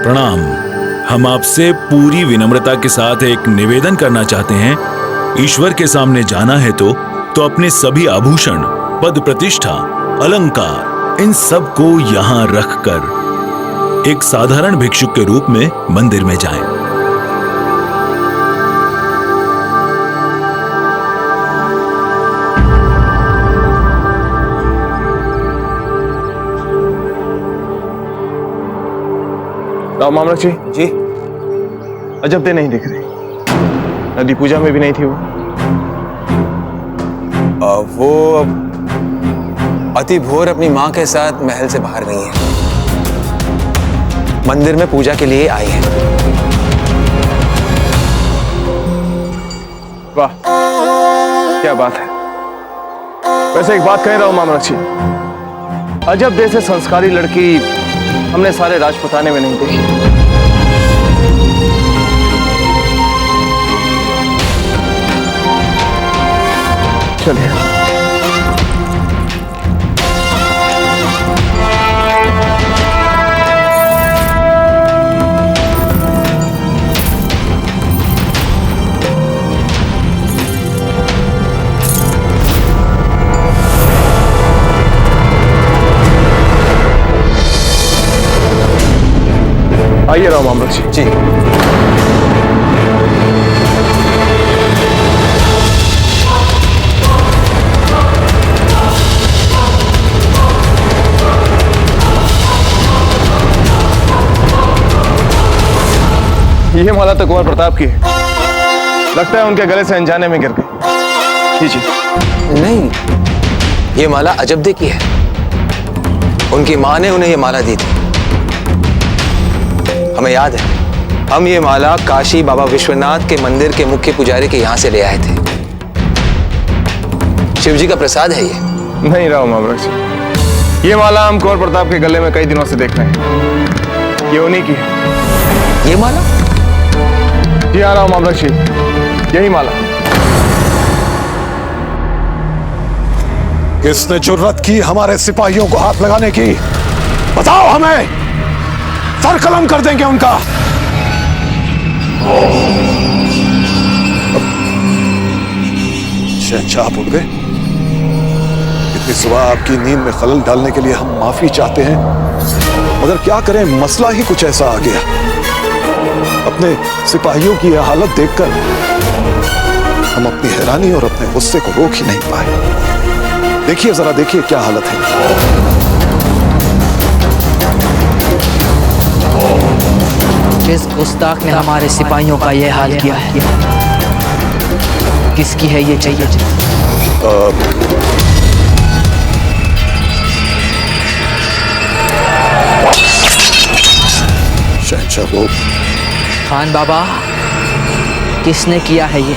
प्रणाम। हम आपसे पूरी विनम्रता के साथ एक निवेदन करना चाहते हैं। ईश्वर के सामने जाना है तो अपने सभी आभूषण, पद प्रतिष्ठा, अलंकार, इन सब को यहाँ रखकर एक साधारण भिक्षुक के रूप में मंदिर में जाएं। राव मामलक जी अजब दे नहीं दिख रही। नदी पूजा में भी नहीं थी वो अति भोर अपनी मां के साथ महल से बाहर गई है। मंदिर में पूजा के लिए आई है। वाह, क्या बात है। वैसे एक बात कह रहा हूं मामलक जी, अजब दे से संस्कारी लड़की हमने सारे राजपुताने में नहीं देखी। चलिए। आइए राव मामलक जी। ये माला तो कुंवर प्रताप की है। लगता है उनके गले से अनजाने में गिर गई। जी नहीं, ये माला अजबदे की है। उनकी मां ने उन्हें ये माला दी थी। हमें याद है, हम ये माला काशी बाबा विश्वनाथ के मंदिर के मुख्य पुजारी के यहां से ले आए थे। शिवजी का प्रसाद है ये। नहीं राव मामलक जी, ये माला हम कुंवर प्रताप के गले में कई दिनों से देख रहे हैं। ये उन्हीं की है। ये माला? जी हाँ राव मामलक जी, यही माला। किसने जुर्रत की हमारे सिपाहियों को हाथ लगाने की? बताओ हमें, सर कलम कर देंगे उनका। शहंशाह आप उठ गए? इतनी सुबह आपकी नींद में खलल डालने के लिए हम माफी चाहते हैं, मगर क्या करें, मसला ही कुछ ऐसा आ गया। अपने सिपाहियों की यह हालत देखकर हम अपनी हैरानी और अपने गुस्से को रोक ही नहीं पाए। देखिए जरा, देखिए क्या हालत है। जिस गुस्ताख ने हमारे सिपाहियों का यह हाल किया है, किसकी है ये चाहिए? शहंशाह वो खान बाबा, किसने किया है ये?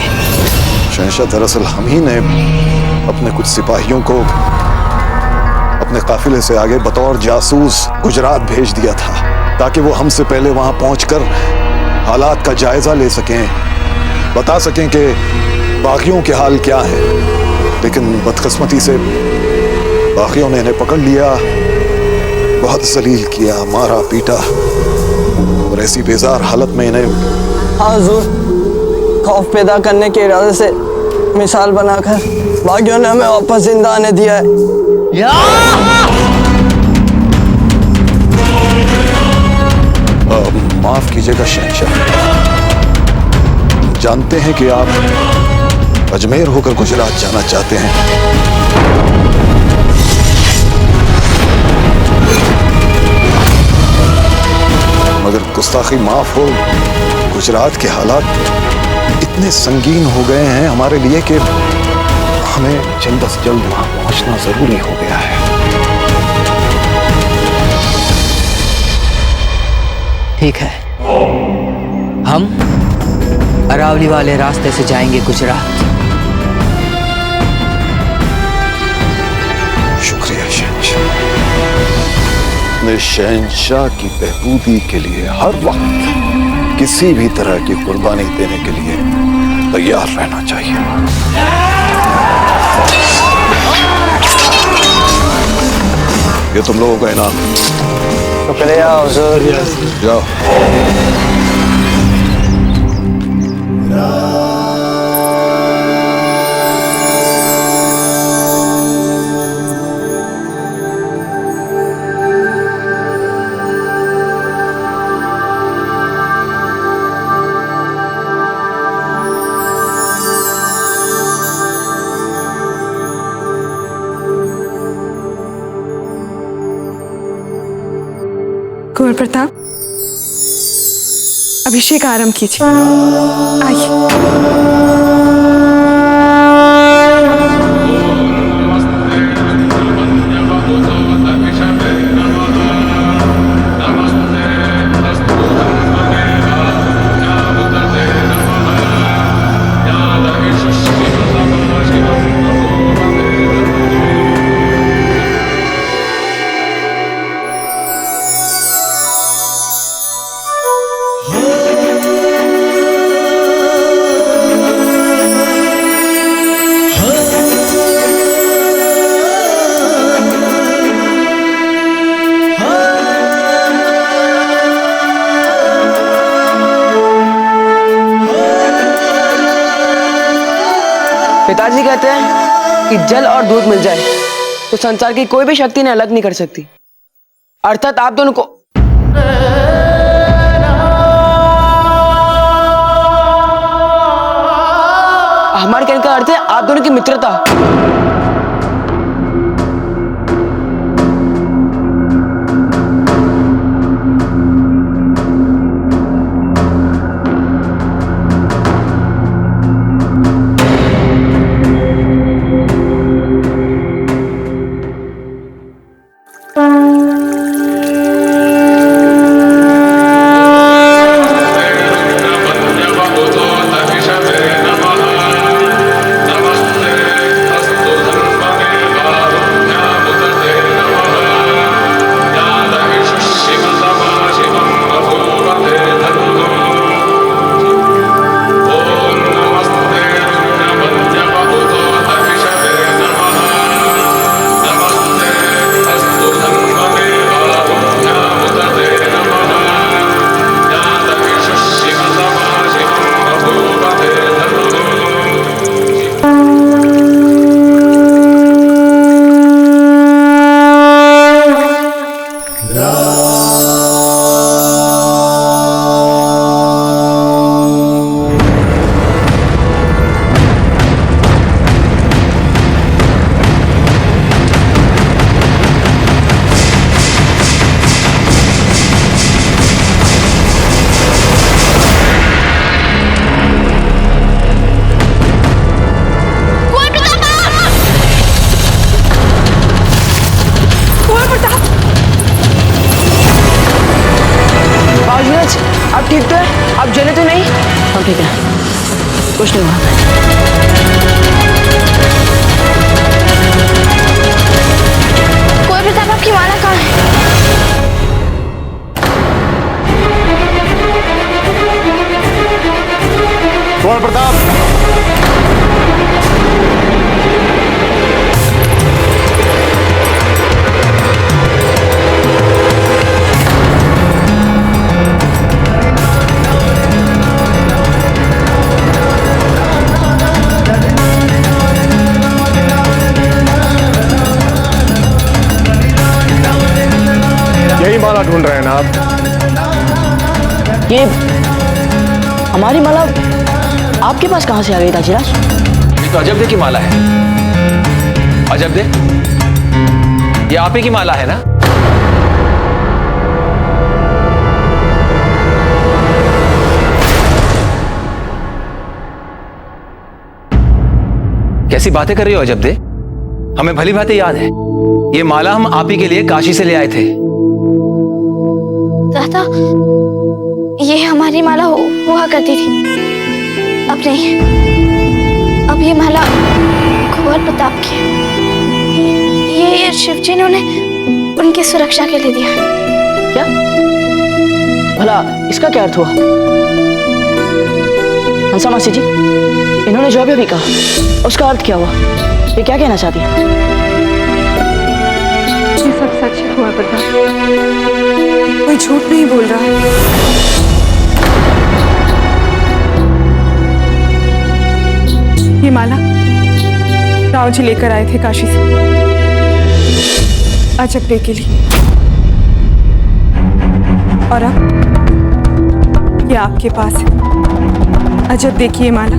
शहंशाह दरअसल हम ही ने अपने कुछ सिपाहियों को अपने काफिले से आगे बतौर जासूस गुजरात भेज दिया था, ताकि वो हमसे पहले वहां पहुंचकर हालात का जायजा ले सकें, बता सकें कि बागियों के हाल क्या है। लेकिन बदकिस्मती से बागियों ने इन्हें पकड़ लिया, बहुत जलील किया, मारा पीटा, और ऐसी बेजार हालत में इन्हें। हाँ हुजूर, खौफ पैदा करने के इरादे से मिसाल बनाकर बागियों ने हमें वापस जिंदा आने दिया है। माफ कीजिएगा शहंशाह, जानते हैं कि आप अजमेर होकर गुजरात जाना चाहते हैं, मगर गुस्ताखी माफ हो, गुजरात के हालात इतने संगीन हो गए हैं हमारे लिए कि हमें जल्द से जल्द वहां पहुंचना जरूरी हो गया है। ठीक है, हम अरावली वाले रास्ते से जाएंगे गुजरात। शुक्रिया शहंशाह। अपने शहंशाह की बहबूदी के लिए हर वक्त किसी भी तरह की कुर्बानी देने के लिए तैयार रहना चाहिए। ये तुम लोगों का इनाम। शुक्रिया हुजूर। जाओ। कुंवर प्रताप, अभिषेक आरंभ कीजिए। आइए। पिताजी कहते हैं कि जल और दूध मिल जाए तो संसार की कोई भी शक्ति इन्हें अलग नहीं कर सकती। अर्थात आप दोनों को हमारे कहने का अर्थ है आप दोनों की मित्रता। आप ठीक तो है? आप जले तो नहीं? हम ठीक है, कुछ नहीं हुआ। कुंवर प्रताप, आपकी माला कहाँ है? कुंवर प्रताप, यही माला ढूंढ रहे हैं ना आप? ये हमारी माला आपके पास कहां से आ गई ताजीराज? ये तो अजब दे की माला है। अजब दे, ये आप ही की माला है ना? कैसी बातें कर रही हो अजब दे? हमें भली बातें याद है, ये माला हम आप ही के लिए काशी से ले आए थे। दादा, ये हमारी माला हुआ करती थी, अब नहीं। अब ये माला कुंवर प्रताप की है। ये शिवजी ने उन्हें उनकी सुरक्षा के लिए दिया। क्या? भला इसका क्या अर्थ हुआ? हंसा मासी जी, इन्होंने जो भी कहा उसका अर्थ क्या हुआ? ये क्या कहना चाहती है? ये सब सच है कुंवर प्रताप, कोई झूठ नहीं बोल रहा है। माला राव जी लेकर आए थे काशी से अजब डे के लिए, और अब ये आपके पास है। अजब देखिए माला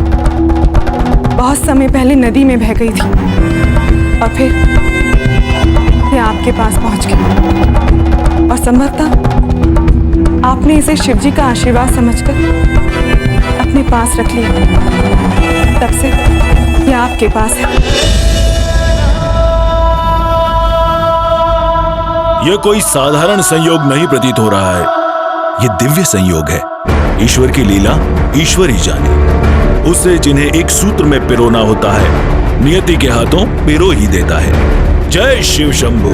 बहुत समय पहले नदी में बह गई थी और फिर ये आपके पास पहुंच गई, और संभवतः आपने इसे शिवजी का आशीर्वाद समझकर अपने पास रख लिया। तब से ये आपके पास है। यह कोई साधारण संयोग नहीं प्रतीत हो रहा है, यह दिव्य संयोग है। ईश्वर की लीला ईश्वर ही जाने। उससे जिन्हें एक सूत्र में पिरोना होता है, नियति के हाथों पिरो ही देता है। जय शिव शंभू।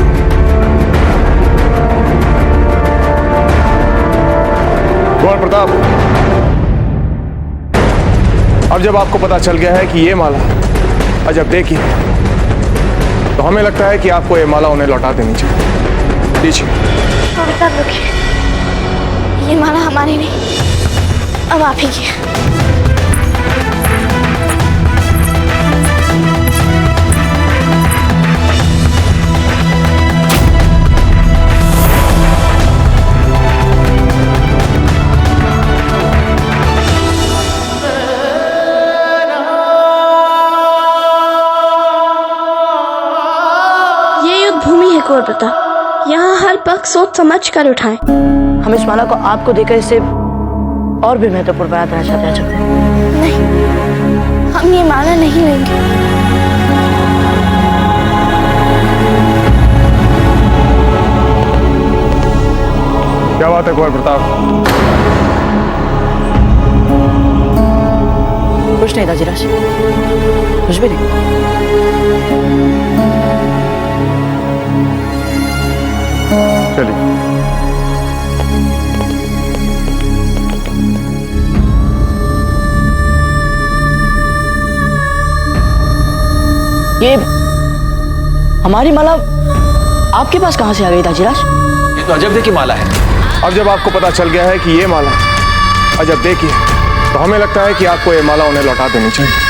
कुंवर प्रताप, अब जब आपको पता चल गया है कि ये माला अजब देखी, तो हमें लगता है कि आपको ये माला उन्हें लौटा देनी चाहिए। लीजिए। प्रताप रुकिए, ये माला हमारी नहीं, अब आप ही की है। कुंवर प्रताप, यहाँ हर पग सोच समझ कर उठाएं। हम इस माला को आपको देकर इसे और भी महत्वपूर्ण बनाना चाहते हैं। जब नहीं, हम ये माला नहीं लेंगे। क्या बात है कुंवर प्रताप? कुछ नहीं दाजीराज, कुछ भी नहीं। चलिए। ये हमारी माला आपके पास कहां से आ गई दाजीराज? ये तो अजब देखी माला है। अब जब आपको पता चल गया है कि ये माला अजब देखी है, तो हमें लगता है कि आपको ये माला उन्हें लौटा देनी चाहिए।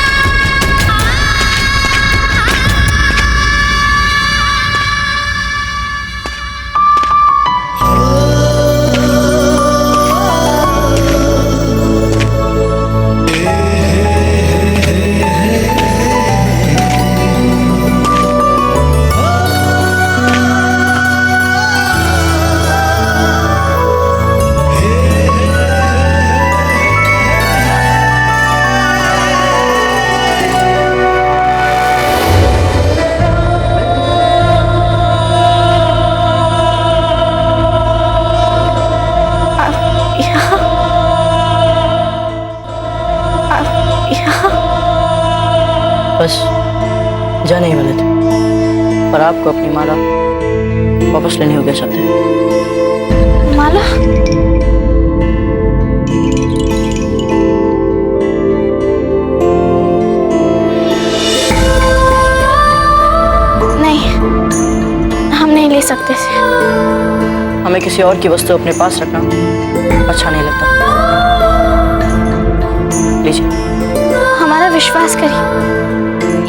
बस जाने ही वाले थे, पर आपको अपनी माला वापस लेनी होगी सकते। माला? नहीं, हम नहीं ले सकते से। हमें किसी और की वस्तु अपने पास रखना अच्छा नहीं लगता। लीजिए। हमारा विश्वास करिए,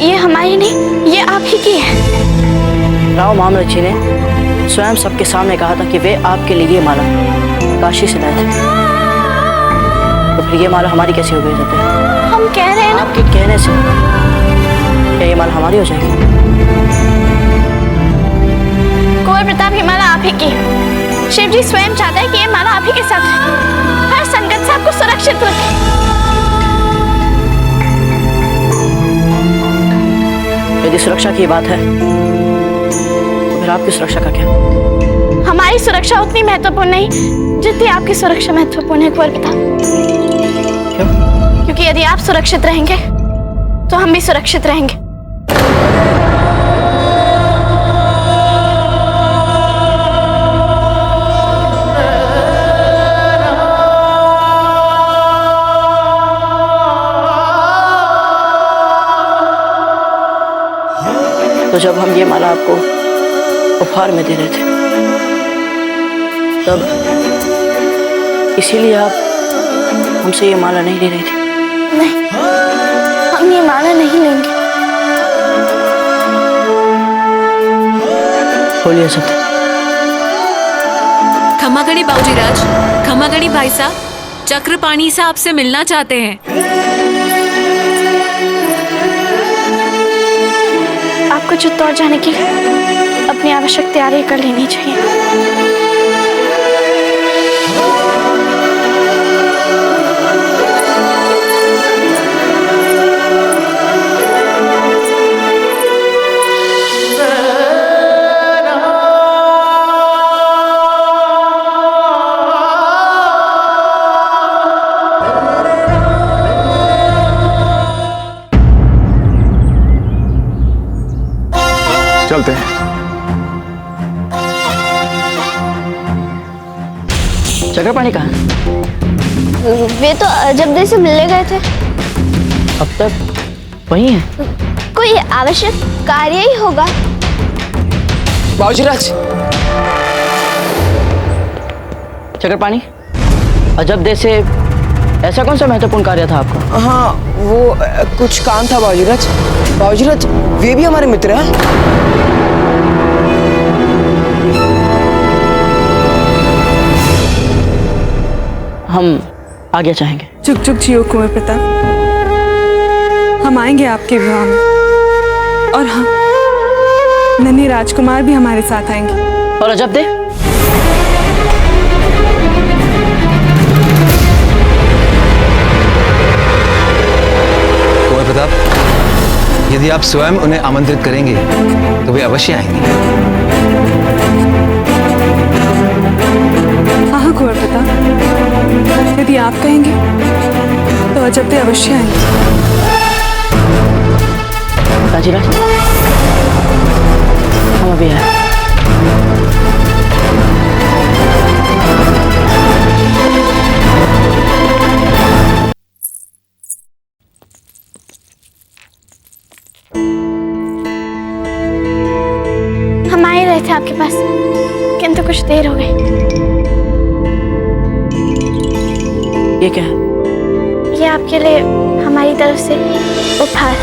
ये हमारी नहीं, ये आप ही की है। राव महामृत जी ने स्वयं सबके सामने कहा था कि वे आपके लिए ये माला काशी से लाए थे, तो फिर ये माला हमारी कैसे हो गई? हम कह रहे हैं ना, आपके कहने से क्या ये माला हमारी हो जाएगी? कुंवर प्रताप, ये माला आप ही की है। शिव जी स्वयं चाहता है कि ये माला आप ही के साथ रहे, हर संकट से आपको सुरक्षित रखे। यदि सुरक्षा की बात है तो फिर आपकी सुरक्षा का क्या? हमारी सुरक्षा उतनी महत्वपूर्ण नहीं जितनी आपकी सुरक्षा महत्वपूर्ण है कुंवर प्रताप। क्यों? क्योंकि यदि आप सुरक्षित रहेंगे तो हम भी सुरक्षित रहेंगे। तो जब हम ये माला आपको उपहार में दे रहे थे, तब इसीलिए आप हमसे ये माला नहीं ले रही थी? नहीं, हम ये माला नहीं लेंगे। बोलिए सत्य। खमागणी बाबूजी राज, खमागणी भाई साहब, चक्रपाणी साहब आपसे मिलना चाहते हैं। आपको चित्तौड़ जाने के लिए अपनी आवश्यक तैयारी कर लेनी चाहिए। चलते हैं। चक्रपाणी कहाँ? वे तो अजबदे से मिलने गए थे। अब तक वही है? कोई आवश्यक कार्य ही होगा। बाबूजीराज। चक्रपाणी, अजबदे से ऐसा कौन सा महत्वपूर्ण कार्य था आपका? हाँ, वो कुछ काम था बाबूजीराज। बाबूजीराज, वे भी हमारे मित्र हैं। हम आगे चाहेंगे। चुप चुप जियो कुंवर प्रताप, हम आएंगे आपके विवाह में। और हाँ, नन्हे राजकुमार भी हमारे साथ आएंगे। और अजबदे? कुंवर प्रताप, यदि आप स्वयं उन्हें आमंत्रित करेंगे तो वे अवश्य आएंगे। हाँ कुंवर प्रताप, यदि आप कहेंगे तो अजबदे अवश्य आएंगे। बाजीराज, हम अभी आए। हम आ ही रहे थे आपके पास, किंतु कुछ देर हो गई। ये क्या है? ये आपके लिए हमारी तरफ से उपहार।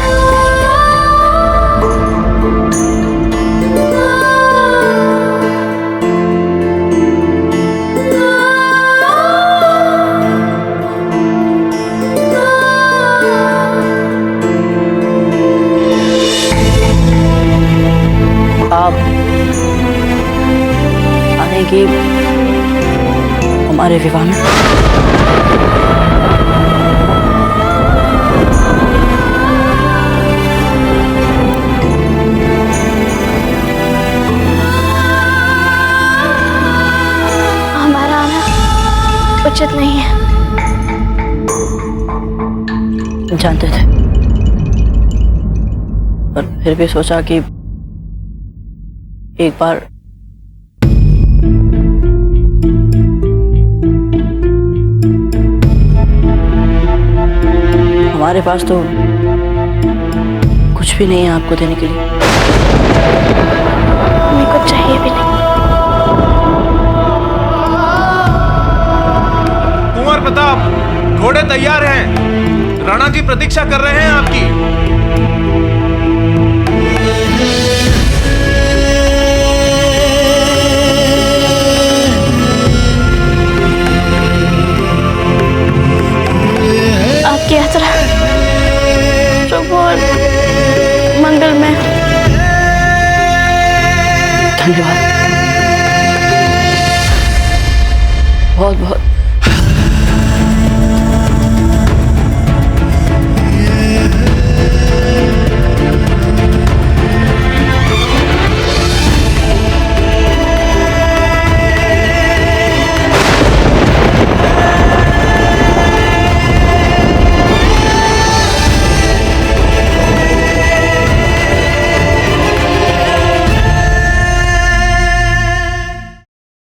आप आएंगी हमारे विवाह में? उचित नहीं है। जानते थे, पर फिर भी सोचा कि एक बार हमारे पास तो कुछ भी नहीं है आपको देने के लिए। हमें कुछ चाहिए भी नहीं। कुंवर प्रताप, घोड़े तैयार हैं। राणा जी प्रतीक्षा कर रहे हैं आपकी।